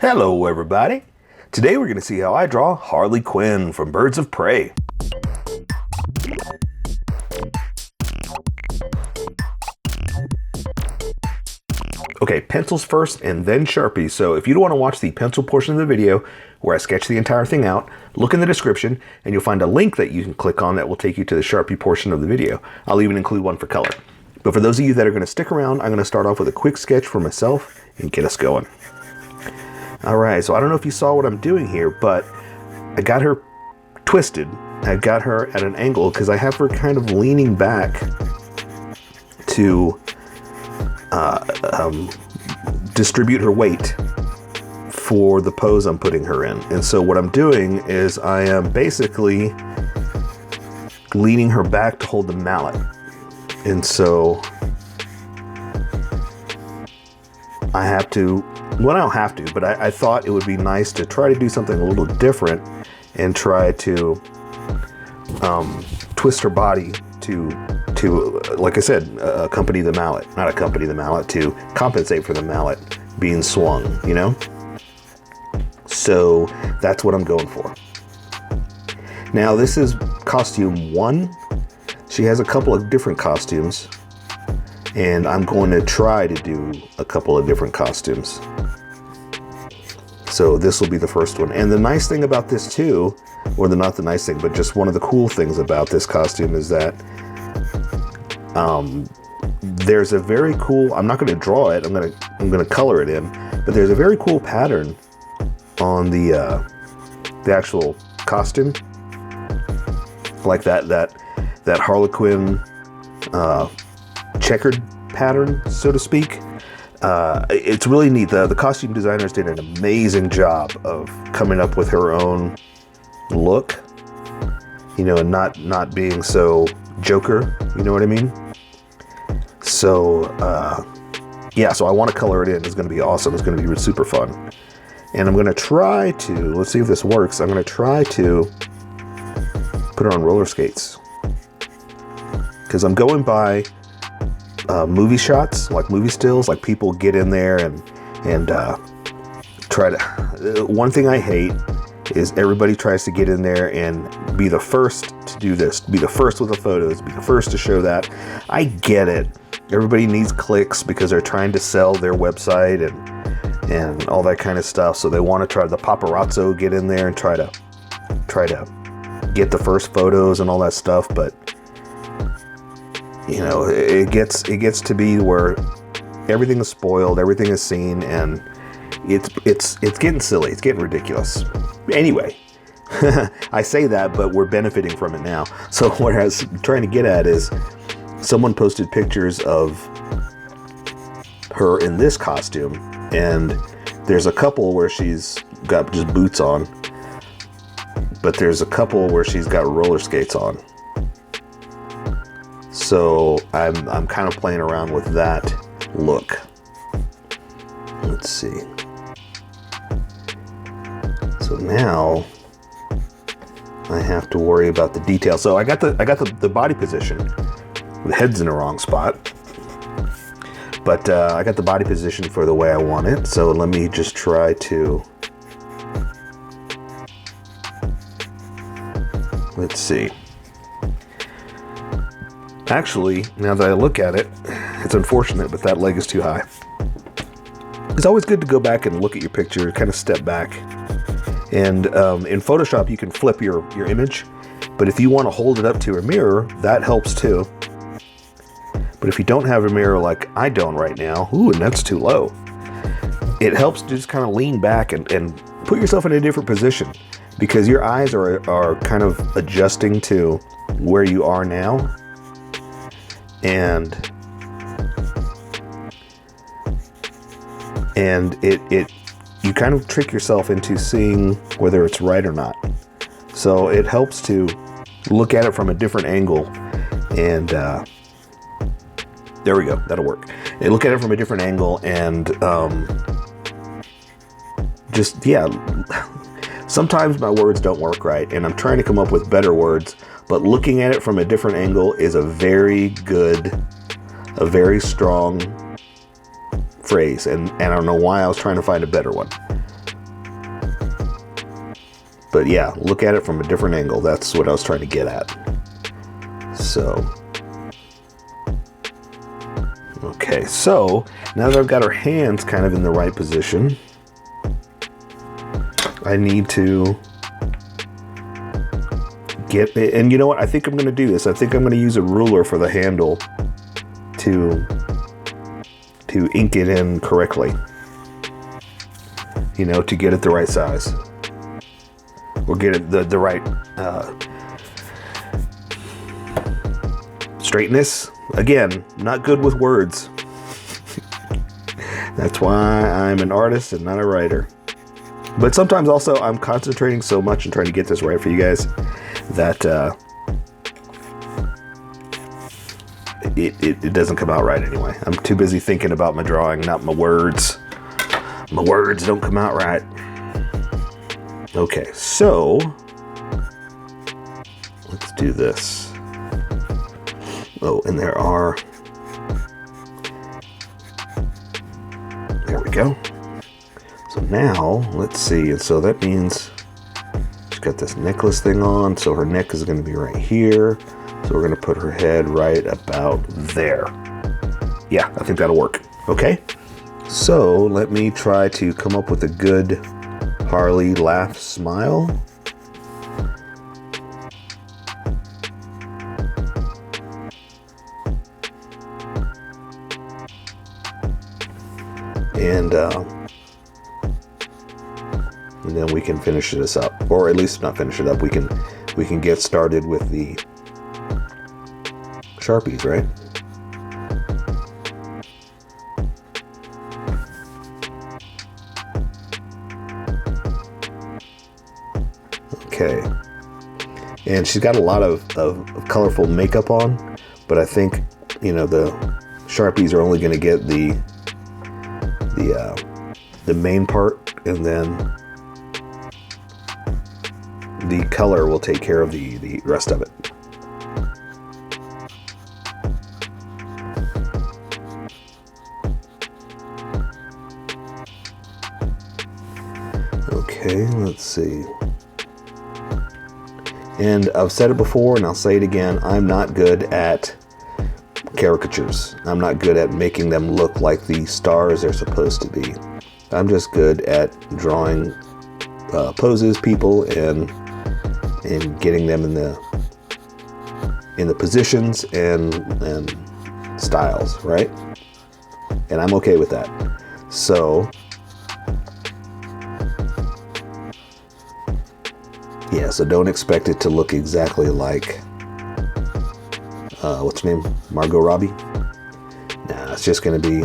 Hello everybody! Today we're going to see how I draw Harley Quinn from Birds of Prey. Okay, pencils first and then Sharpies. So if you don't want to watch the pencil portion of the video where I sketch the entire thing out, look in the description and you'll find a link that you can click on that will take you to the Sharpie portion of the video. I'll even include one for color. But for those of you that are going to stick around, I'm going to start off with a quick sketch for myself and get us going. Alright, so I don't know if you saw what I'm doing here, but I got her twisted. I got her at an angle because I have her kind of leaning back to distribute her weight for the pose I'm putting her in. And so what I'm doing is I am basically leaning her back to hold the mallet. And so I have to, well, I don't have to, but I thought it would be nice to try to do something a little different and try to twist her body to like I said, accompany the mallet, not accompany the mallet, to compensate for the mallet being swung, you know? So that's what I'm going for. Now this is costume 1. She has a couple of different costumes, and I'm going to try to do a couple of different costumes. So this will be the first one. And the nice thing about this too, or not the nice thing, but just one of the cool things about this costume is that there's a very cool, I'm not going to draw it, I'm going to color it in, but there's a very cool pattern on the actual costume, like that Harley Quinn checkered pattern, so to speak. It's really neat. The costume designers did an amazing job of coming up with her own look, you know, and not being so Joker, you know what I mean? So yeah, so I want to color it in. It's going to be awesome. It's going to be super fun. And I'm going to try to, let's see if this works. I'm going to try to put her on roller skates, because I'm going by movie shots, like movie stills, like people get in there and try to, one thing I hate is everybody tries to get in there and be the first to do this, be the first with the photos, be the first to show that. I get it. Everybody needs clicks because they're trying to sell their website and all that kind of stuff. So they want to try the paparazzo, get in there and try to get the first photos and all that stuff. But you know, it gets to be where everything is spoiled, everything is seen, and it's getting silly. It's getting ridiculous. Anyway, I say that, but we're benefiting from it now. So what I was trying to get at is someone posted pictures of her in this costume, and there's a couple where she's got just boots on, but there's a couple where she's got roller skates on. So I'm kind of playing around with that look. Let's see. So now I have to worry about the detail. So I got the body position. The head's in the wrong spot, but I got the body position for the way I want it. So let me just try to, let's see. Actually, now that I look at it, it's unfortunate, but that leg is too high. It's always good to go back and look at your picture, kind of step back. And in Photoshop, you can flip your image, but if you want to hold it up to a mirror, that helps too. But if you don't have a mirror like I don't right now, ooh, and that's too low, it helps to just kind of lean back and put yourself in a different position, because your eyes are kind of adjusting to where you are now. And you kind of trick yourself into seeing whether it's right or not. So it helps to look at it from a different angle, and there we go, that'll work. And look at it from a different angle, and just, yeah, sometimes my words don't work right, and I'm trying to come up with better words, but looking at it from a different angle is a very strong phrase, and I don't know why I was trying to find a better one. But yeah, look at it from a different angle. That's what I was trying to get at. So, okay, so now that I've got her hands kind of in the right position, I need to get, and you know what, I think I'm going to do this. I think I'm going to use a ruler for the handle to ink it in correctly, you know, to get it the right size, or get it the right straightness. Again, not good with words. That's why I'm an artist and not a writer. But sometimes also I'm concentrating so much and trying to get this right for you guys that it doesn't come out right anyway. I'm too busy thinking about my drawing, not my words. My words don't come out right. Okay, so let's do this. Oh, and there we go. So now, let's see, and so that means she's got this necklace thing on, so her neck is going to be right here. So we're going to put her head right about there. Yeah, I think that'll work. Okay? So let me try to come up with a good Harley laugh smile. And then we can finish this up, or at least not finish it up. We can get started with the Sharpies, right? Okay. And she's got a lot of colorful makeup on, but I think, you know, the Sharpies are only going to get the main part, and then the color will take care of the rest of it. Okay, let's see. And I've said it before and I'll say it again, I'm not good at caricatures. I'm not good at making them look like the stars they're supposed to be. I'm just good at drawing poses, people, and getting them in the positions and styles, right? And I'm okay with that. So yeah, so don't expect it to look exactly like what's her name? Margot Robbie? Nah, it's just gonna be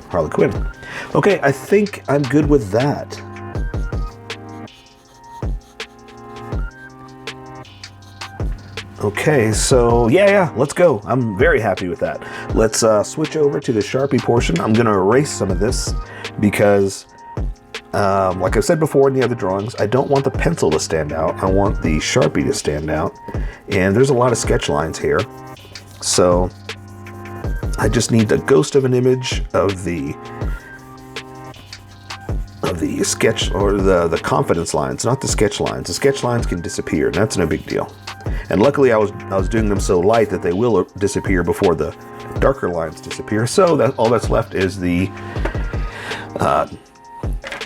Harley Quinn. Okay, I think I'm good with that. Okay, so yeah, let's go. I'm very happy with that. Let's switch over to the Sharpie portion. I'm gonna erase some of this because like I've said before in the other drawings, I don't want the pencil to stand out. I want the Sharpie to stand out. And there's a lot of sketch lines here. So I just need the ghost of an image of the sketch, or the confidence lines, not the sketch lines. The sketch lines can disappear, and that's no big deal. And luckily I was doing them so light that they will disappear before the darker lines disappear. So that all that's left is the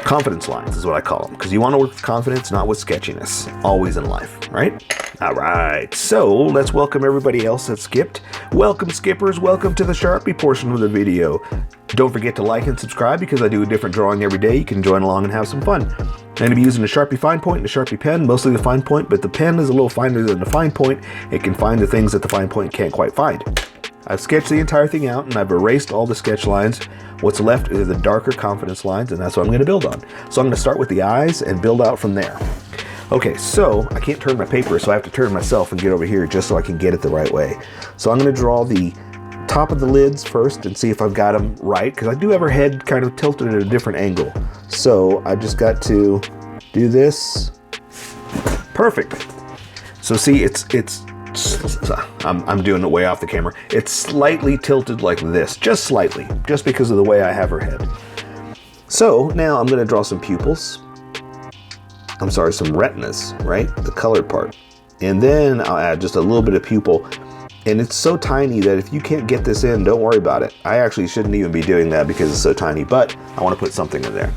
confidence lines is what I call them, because you want to work with confidence, not with sketchiness, always in life, right? All right, so let's welcome everybody else that skipped. Welcome, skippers. Welcome to the Sharpie portion of the video. Don't forget to like and subscribe, because I do a different drawing every day. You can join along and have some fun. I'm going to be using a Sharpie fine point and a Sharpie pen, mostly the fine point, but the pen is a little finer than the fine point. It can find the things that the fine point can't quite find. I've sketched the entire thing out, and I've erased all the sketch lines. What's left are the darker confidence lines, and that's what I'm going to build on. So I'm going to start with the eyes and build out from there. Okay, so I can't turn my paper, so I have to turn myself and get over here just so I can get it the right way. So I'm going to draw the top of the lids first and see if I've got them right, because I do have her head kind of tilted at a different angle. So I just got to do this. Perfect. So see, I'm doing it way off the camera. It's slightly tilted like this, just slightly, just because of the way I have her head. So now I'm going to draw some pupils. I'm sorry, some retinas, right? The colored part. And then I'll add just a little bit of pupil. And it's so tiny that if you can't get this in, don't worry about it. I actually shouldn't even be doing that because it's so tiny, but I want to put something in there.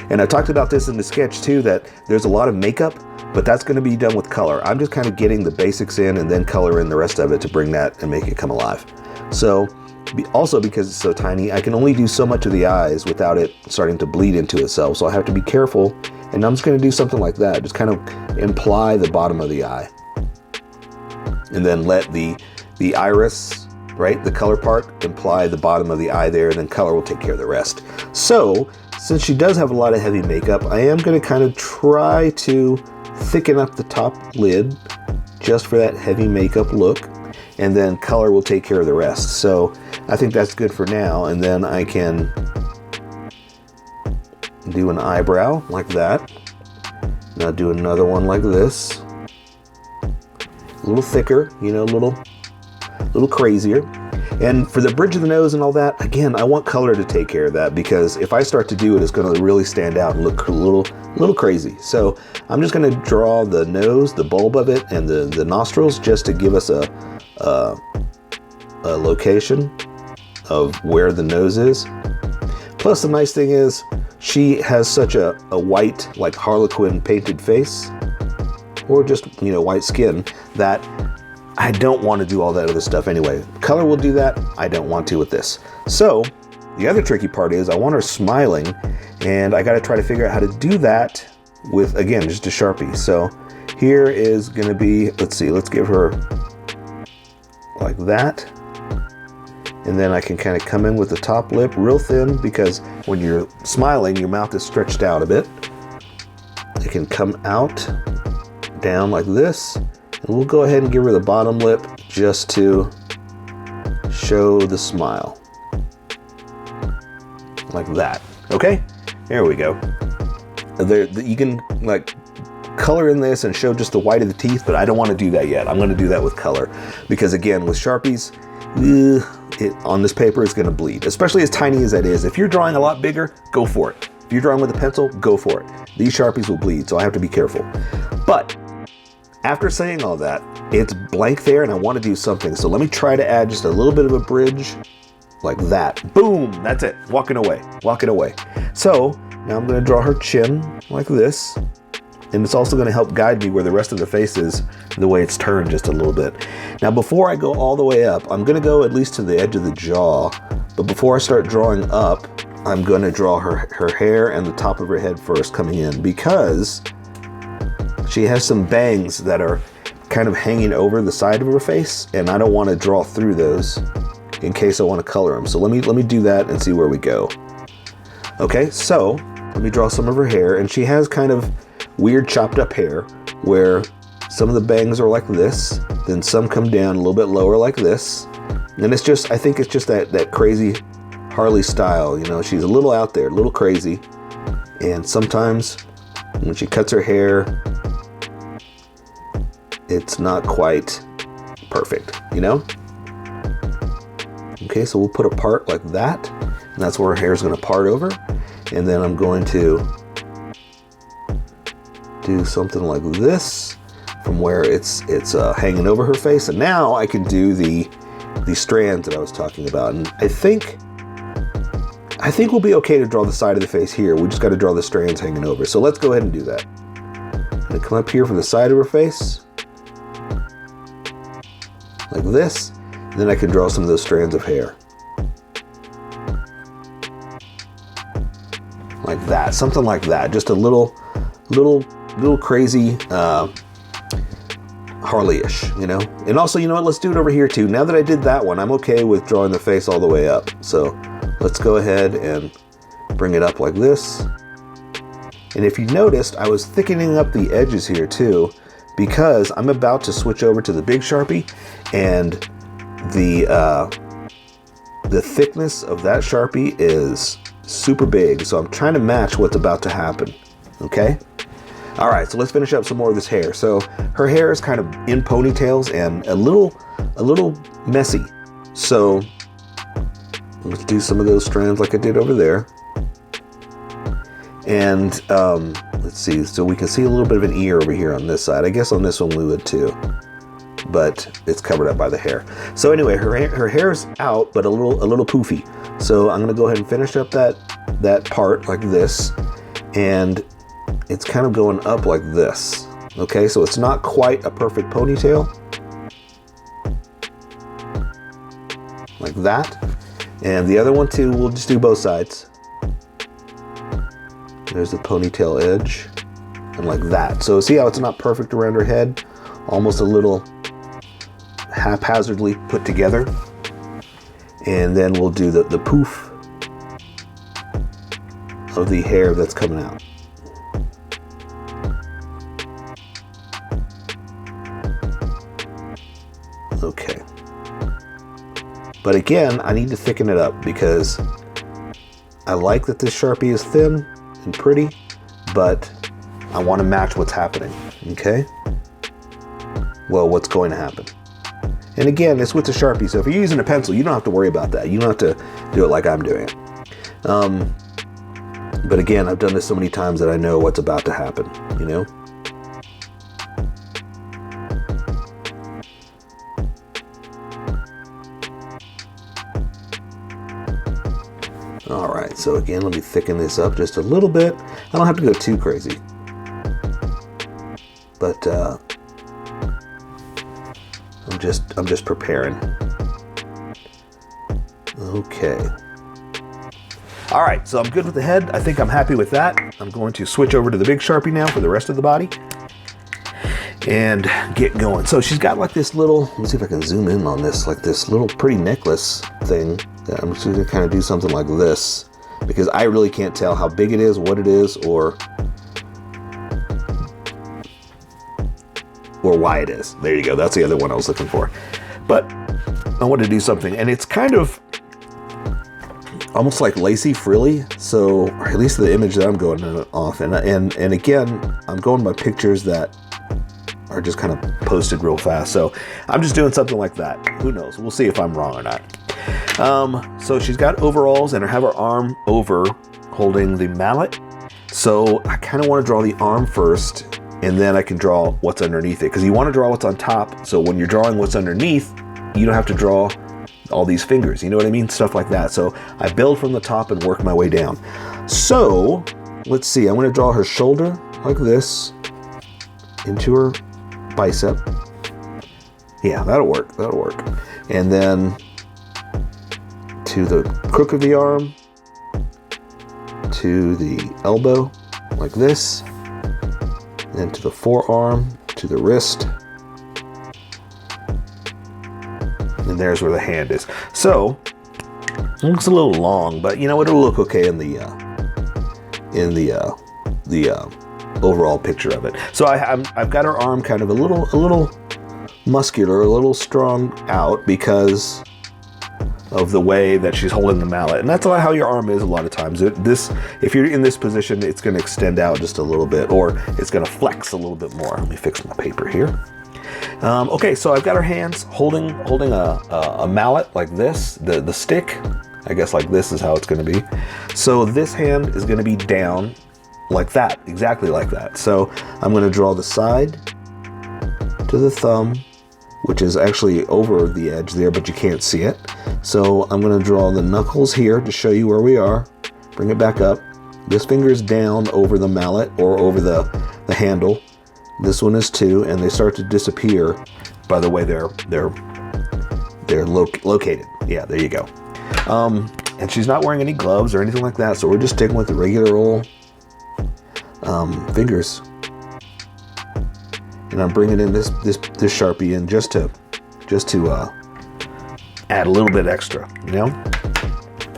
And I talked about this in the sketch too, that there's a lot of makeup, but that's going to be done with color. I'm just kind of getting the basics in and then color in the rest of it to bring that and make it come alive. So also because it's so tiny, I can only do so much of the eyes without it starting to bleed into itself. So I have to be careful. And I'm just going to do something like that. Just kind of imply the bottom of the eye. And then let the iris, right, the color part, imply the bottom of the eye there, and then color will take care of the rest. So, since she does have a lot of heavy makeup, I am going to kind of try to thicken up the top lid just for that heavy makeup look, and then color will take care of the rest. So, I think that's good for now, and then I can do an eyebrow like that. Now do another one like this. A little thicker, you know, a little crazier. And for the bridge of the nose and all that, again, I want color to take care of that, because if I start to do it, it's going to really stand out and look a little crazy. So I'm just going to draw the nose, the bulb of it, and the nostrils just to give us a location of where the nose is. Plus, the nice thing is she has such a white, like Harley Quinn painted face, or just, you know, white skin, that I don't want to do all that other stuff anyway. Color will do that. I don't want to with this. So the other tricky part is I want her smiling, and I got to try to figure out how to do that with, again, just a Sharpie. So here is going to be, let's see, let's give her like that. And then I can kind of come in with the top lip real thin, because when you're smiling, your mouth is stretched out a bit. I can come out down like this, and we'll go ahead and give her the bottom lip just to show the smile. Like that. Okay, there we go. You can like color in this and show just the white of the teeth, but I don't want to do that yet. I'm going to do that with color, because again, with Sharpies, it on this paper is going to bleed, especially as tiny as that is. If you're drawing a lot bigger, go for it. If you're drawing with a pencil, go for it. These Sharpies will bleed, so I have to be careful. But after saying all that, it's blank there and I want to do something. So let me try to add just a little bit of a bridge like that. Boom, that's it. Walking away, walking away. So now I'm going to draw her chin like this. And it's also going to help guide me where the rest of the face is, the way it's turned just a little bit. Now, before I go all the way up, I'm going to go at least to the edge of the jaw. But before I start drawing up, I'm going to draw her hair and the top of her head first coming in, because she has some bangs that are kind of hanging over the side of her face, and I don't want to draw through those in case I want to color them. So let me do that and see where we go. Okay, so let me draw some of her hair, and she has kind of weird chopped up hair where some of the bangs are like this, then some come down a little bit lower like this. And it's just, I think it's just that crazy Harley style, you know, she's a little out there, a little crazy. And sometimes when she cuts her hair, it's not quite perfect, you know? Okay, so we'll put a part like that, and that's where her hair is going to part over. And then I'm going to do something like this from where it's hanging over her face. And now I can do the strands that I was talking about. And I think we'll be okay to draw the side of the face here. We just got to draw the strands hanging over. So let's go ahead and do that. I'm going to come up here from the side of her face like this, and then I can draw some of those strands of hair like that, something like that. Just a little crazy Harley-ish, you know. And also, you know what, let's do it over here too. Now that I did that one, I'm okay with drawing the face all the way up. So let's go ahead and bring it up like this. And if you noticed, I was thickening up the edges here too, because I'm about to switch over to the big Sharpie, and the thickness of that Sharpie is super big. So I'm trying to match what's about to happen. Okay. All right, so let's finish up some more of this hair. So her hair is kind of in ponytails and a little messy. So let's do some of those strands like I did over there. And let's see, so we can see a little bit of an ear over here on this side. I guess on this one we would too, but it's covered up by the hair. So anyway, her hair's out, but a little poofy. So I'm gonna go ahead and finish up that part like this, and it's kind of going up like this. Okay, so it's not quite a perfect ponytail, like that. And the other one too, we'll just do both sides. There's the ponytail edge, and like that. So see how it's not perfect around her head, almost a little haphazardly put together. And then we'll do the poof of the hair that's coming out. Okay. But again, I need to thicken it up because I like that this Sharpie is thin and pretty, but I want to match what's happening, okay? Well, what's going to happen. And again, it's with the Sharpie, so if you're using a pencil, you don't have to worry about that. You don't have to do it like I'm doing it. But again, I've done this so many times that I know what's about to happen, you know? All right, so again, let me thicken this up just a little bit. I don't have to go too crazy. But I'm just preparing. Okay. All right, so I'm good with the head. I think I'm happy with that. I'm going to switch over to the big Sharpie now for the rest of the body and get going. So she's got like this little, let me see if I can zoom in on this, like this little pretty necklace thing. I'm just gonna kind of do something like this because I really can't tell how big it is, what it is, or why it is. There you go. That's the other one I was looking for. But I want to do something, and it's kind of almost like lacy frilly. So, or at least the image that I'm going off, and again, I'm going by pictures that are just kind of posted real fast. So I'm just doing something like that. Who knows? We'll see if I'm wrong or not. So she's got overalls and have her arm over holding the mallet. So I kind of want to draw the arm first, and then I can draw what's underneath it, because you want to draw what's on top. So when you're drawing what's underneath, you don't have to draw all these fingers. You know what I mean? Stuff like that. So I build from the top and work my way down. So let's see. I'm going to draw her shoulder like this into her bicep. Yeah, that'll work. That'll work. And then to the crook of the arm, to the elbow like this, then to the forearm, to the wrist, and there's where the hand is. So it looks a little long, but you know, it'll look okay in the overall picture of it. So I've got her arm kind of a little muscular, a little strong out because of the way that she's holding the mallet. And that's how your arm is a lot of times. If you're in this position, it's going to extend out just a little bit, or it's going to flex a little bit more. Let me fix my paper here. Okay, so I've got her hands holding a mallet like this, the stick. I guess like this is how it's going to be. So this hand is going to be down like that, exactly like that. So I'm going to draw the side to the thumb, which is actually over the edge there, but you can't see it. So I'm going to draw the knuckles here to show you where we are. Bring it back up. This finger is down over the mallet or over the handle. This one is too, and they start to disappear by the way they're located. Yeah, there you go. And she's not wearing any gloves or anything like that, so we're just sticking with the regular old fingers. And I'm bringing in this Sharpie in just to add a little bit extra, you know?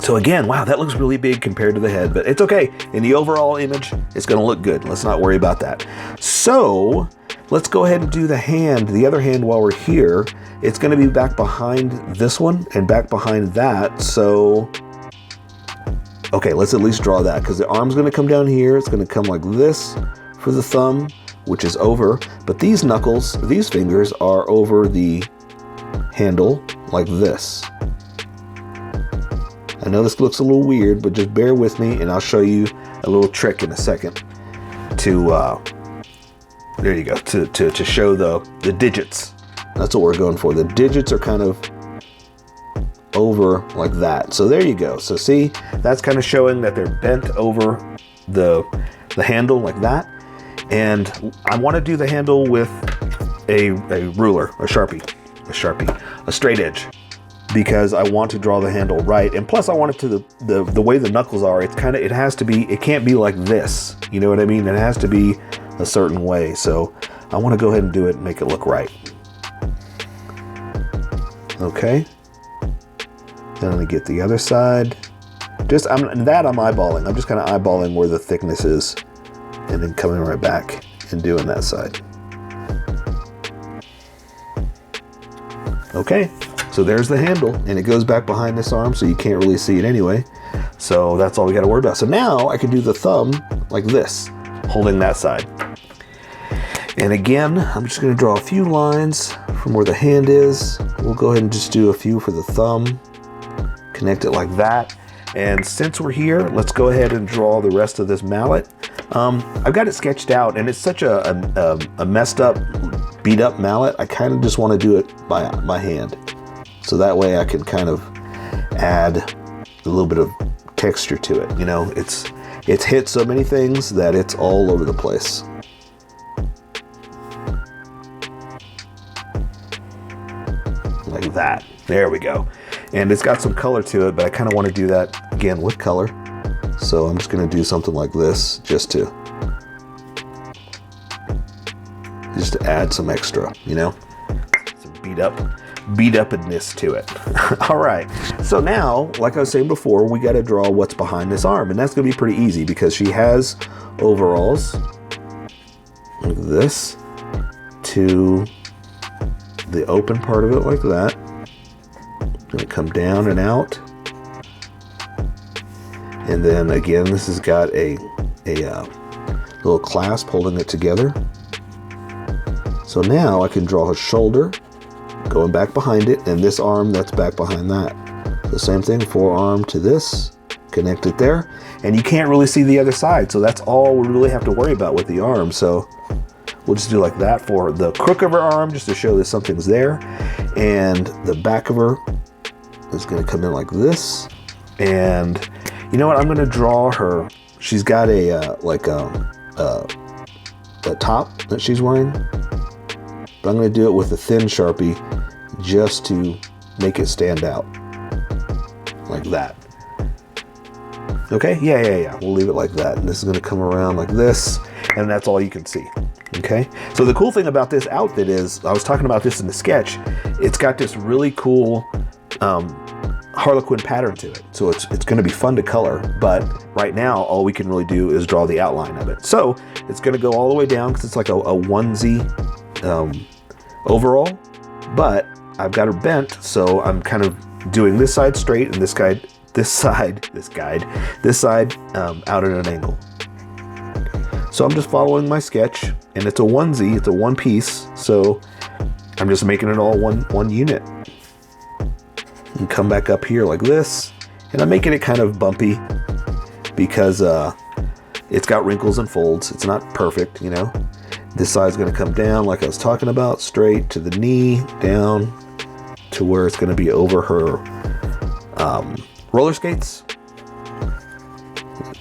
So again, wow, that looks really big compared to the head, but it's okay. In the overall image, it's gonna look good. Let's not worry about that. So let's go ahead and do the hand, the other hand while we're here. It's gonna be back behind this one and back behind that. So, okay, let's at least draw that, because the arm's gonna come down here. It's gonna come like this for the thumb, which is over, but these knuckles, these fingers are over the handle like this. I know this looks a little weird, but just bear with me and I'll show you a little trick in a second to, there you go, to show the digits. That's what we're going for. The digits are kind of over like that. So there you go. So see, that's kind of showing that they're bent over the handle like that. And I want to do the handle with a ruler, a Sharpie, a straight edge, because I want to draw the handle right. And plus I want it to the way the knuckles are, it has to be, it can't be like this. You know what I mean? It has to be a certain way. So I want to go ahead and do it and make it look right. Okay. Then I'm gonna get the other side. I'm eyeballing. I'm just kind of eyeballing where the thickness is and then coming right back and doing that side. Okay, so there's the handle, and it goes back behind this arm, so you can't really see it anyway. So that's all we got to worry about. So now I can do the thumb like this, holding that side. And again, I'm just going to draw a few lines from where the hand is. We'll go ahead and just do a few for the thumb. Connect it like that. And since we're here, let's go ahead and draw the rest of this mallet. I've got it sketched out, and it's such a messed up, beat up mallet. I kind of just want to do it by hand. So that way I can kind of add a little bit of texture to it. You know, it's hit so many things that it's all over the place. Like that. There we go. And it's got some color to it, but I kind of want to do that again with color. So I'm just going to do something like this just to add some extra, you know, some beat upness to it. All right. So now, like I was saying before, we got to draw what's behind this arm, and that's going to be pretty easy because she has overalls like this to the open part of it like that. Gonna come down and out, and then again this has got a little clasp holding it together. So now I can draw her shoulder going back behind it, and this arm that's back behind that. The same thing, forearm to this, connect it there, and you can't really see the other side, so that's all we really have to worry about with the arm. So we'll just do like that for the crook of her arm, just to show that something's there, and the back of her is going to come in like this. And you know what, I'm going to draw her. She's got a top that she's wearing, but I'm going to do it with a thin Sharpie just to make it stand out like that. Okay, yeah, we'll leave it like that, and this is going to come around like this, and that's all you can see. Okay, so the cool thing about this outfit is, I was talking about this in the sketch, it's got this really cool Harley Quinn pattern to it. So it's going to be fun to color, but right now all we can really do is draw the outline of it. So it's going to go all the way down because it's like a onesie overall, but I've got her bent, so I'm kind of doing this side straight and this side out at an angle. So I'm just following my sketch, and it's a onesie, it's a one piece, so I'm just making it all one unit. And come back up here like this, and I'm making it kind of bumpy because it's got wrinkles and folds. It's not perfect, you know. This side's going to come down like I was talking about, straight to the knee, down to where it's going to be over her roller skates.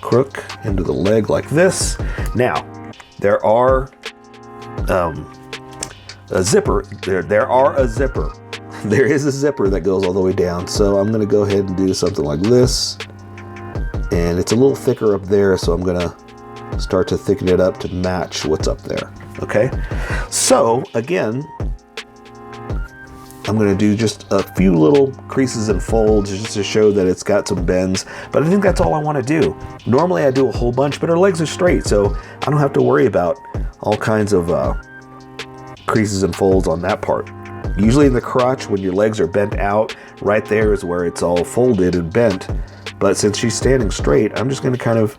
Crook into the leg like this. Now, there are a zipper. There is a zipper that goes all the way down, so I'm going to go ahead and do something like this, and it's a little thicker up there, so I'm going to start to thicken it up to match what's up there. Okay, so again, I'm going to do just a few little creases and folds just to show that it's got some bends, but I think that's all I want to do. Normally I do a whole bunch, but her legs are straight, so I don't have to worry about all kinds of creases and folds on that part. Usually in the crotch, when your legs are bent out, right there is where it's all folded and bent. But since she's standing straight, I'm just going to kind of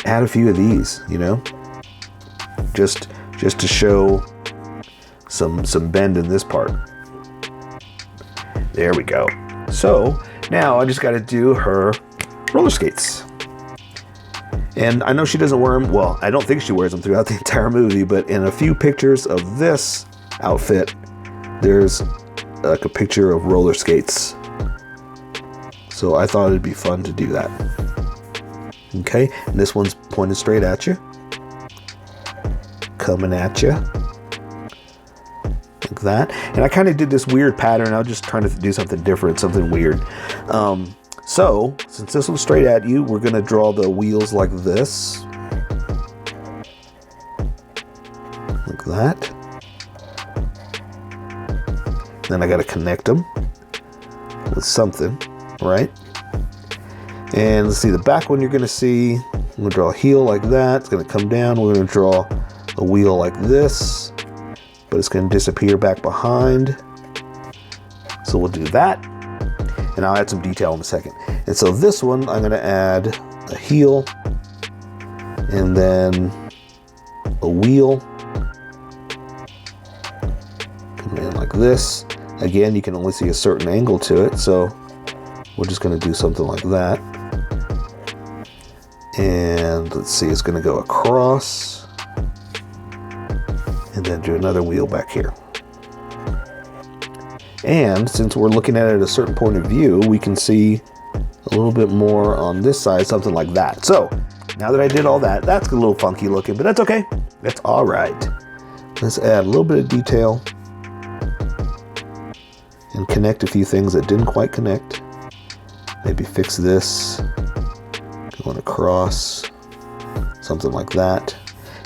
add a few of these, you know, just to show some bend in this part. There we go. So Now I just got to do her roller skates. And I know she doesn't wear them, well, I don't think she wears them throughout the entire movie, but in a few pictures of this outfit, there's like a picture of roller skates. So I thought it'd be fun to do that. Okay, and this one's pointed straight at you. Coming at you. Like that. And I kind of did this weird pattern. I was just trying to do something different, something weird. So, since this one's straight at you, we're going to draw the wheels like this. Like that. Then I got to connect them with something, right? And let's see, the back one you're going to see, I'm going to draw a heel like that. It's going to come down. We're going to draw a wheel like this, but it's going to disappear back behind. So we'll do that. And I'll add some detail in a second. And so this one, I'm going to add a heel and then a wheel. Come in like this. Again, you can only see a certain angle to it, so we're just going to do something like that. And let's see, it's going to go across and then do another wheel back here. And since we're looking at it at a certain point of view, we can see a little bit more on this side, something like that. So now that I did all that, that's a little funky looking, but that's okay. That's all right. Let's add a little bit of detail and connect a few things that didn't quite connect. Maybe fix this, going across, something like that.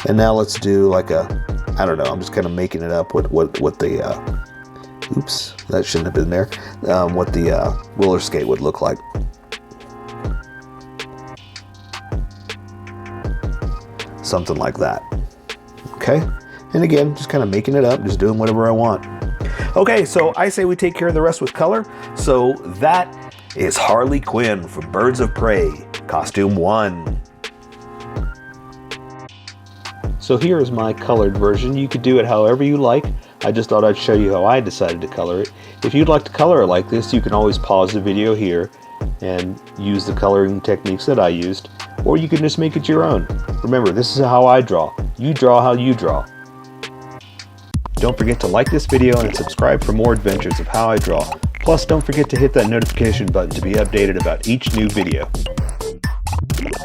And now let's do like a, I don't know, I'm just kind of making it up what the, oops, that shouldn't have been there. What the roller skate would look like. Something like that. Okay? And again, just kind of making it up, just doing whatever I want. Okay, so I say we take care of the rest with color. So that is Harley Quinn from Birds of Prey, Costume 1. So here is my colored version. You could do it however you like. I just thought I'd show you how I decided to color it. If you'd like to color it like this, you can always pause the video here and use the coloring techniques that I used, or you can just make it your own. Remember, this is how I draw. You draw how you draw. Don't forget to like this video and subscribe for more adventures of how I draw. Plus, don't forget to hit that notification button to be updated about each new video.